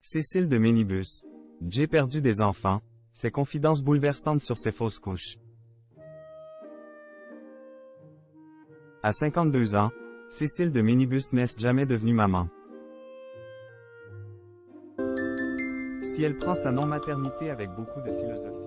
Cécile de Minibus. J'ai perdu des enfants, ses confidences bouleversantes sur ses fausses couches. À 52 ans, Cécile de Minibus n'est jamais devenue maman. Si elle prend sa non-maternité avec beaucoup de philosophie,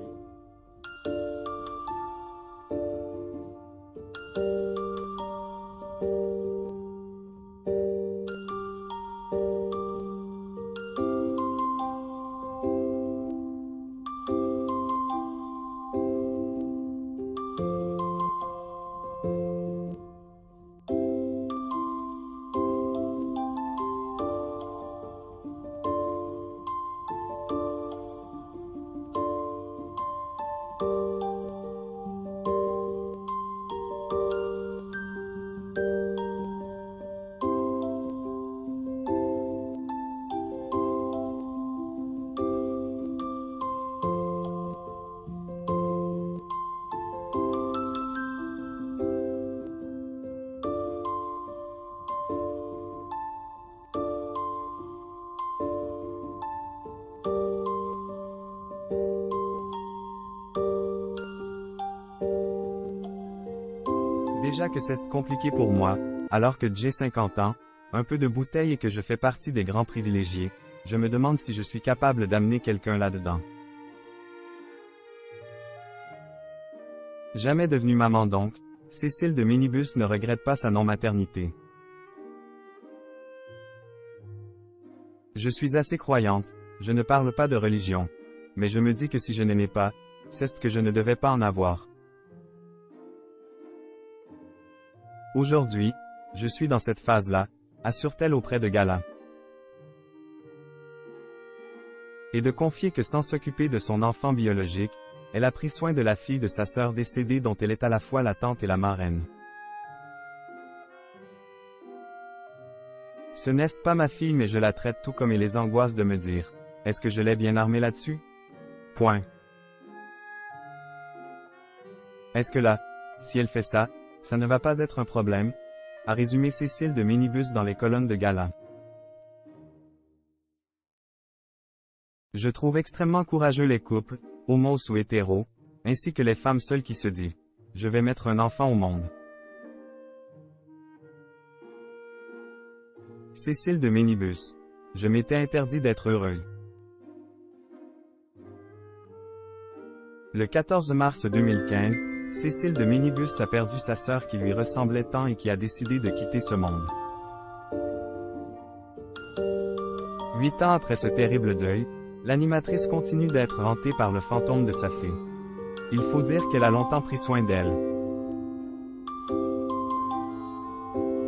déjà que c'est compliqué pour moi, alors que j'ai 50 ans, un peu de bouteille et que je fais partie des grands privilégiés, je me demande si je suis capable d'amener quelqu'un là-dedans. Jamais devenue maman donc, Cécile de Minibus ne regrette pas sa non-maternité. Je suis assez croyante, je ne parle pas de religion, mais je me dis que si je n'aimais pas, c'est que je ne devais pas en avoir. Aujourd'hui, je suis dans cette phase-là, assure-t-elle auprès de Gala. Et de confier que sans s'occuper de son enfant biologique, elle a pris soin de la fille de sa sœur décédée dont elle est à la fois la tante et la marraine. Ce n'est pas ma fille mais je la traite tout comme elle les angoisse de me dire. Est-ce que je l'ai bien armée là-dessus? Point. Est-ce que là, si elle fait ça, ça ne va pas être un problème? A résumé Cécile de Minibus dans les colonnes de Gala. Je trouve extrêmement courageux les couples, homos ou hétéros, ainsi que les femmes seules qui se disent « Je vais mettre un enfant au monde ». Cécile de Minibus. Je m'étais interdit d'être heureuse. Le 14 mars 2015, Cécile de Minibus a perdu sa sœur qui lui ressemblait tant et qui a décidé de quitter ce monde. 8 ans après ce terrible deuil, l'animatrice continue d'être hantée par le fantôme de sa fille. Il faut dire qu'elle a longtemps pris soin d'elle.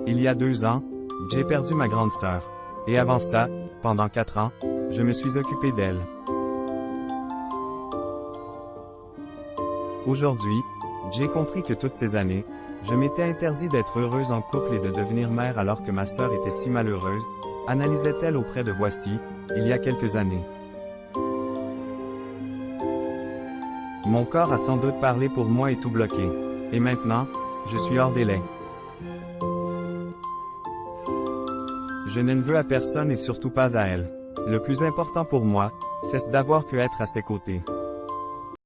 Il y a 2 ans, j'ai perdu ma grande sœur. Et avant ça, pendant 4 ans, je me suis occupé d'elle. Aujourd'hui, j'ai compris que toutes ces années, je m'étais interdit d'être heureuse en couple et de devenir mère alors que ma sœur était si malheureuse, analysait-elle auprès de Voici, il y a quelques années. Mon corps a sans doute parlé pour moi et tout bloqué. Et maintenant, je suis hors délai. Je ne veux à personne et surtout pas à elle. Le plus important pour moi, c'est d'avoir pu être à ses côtés.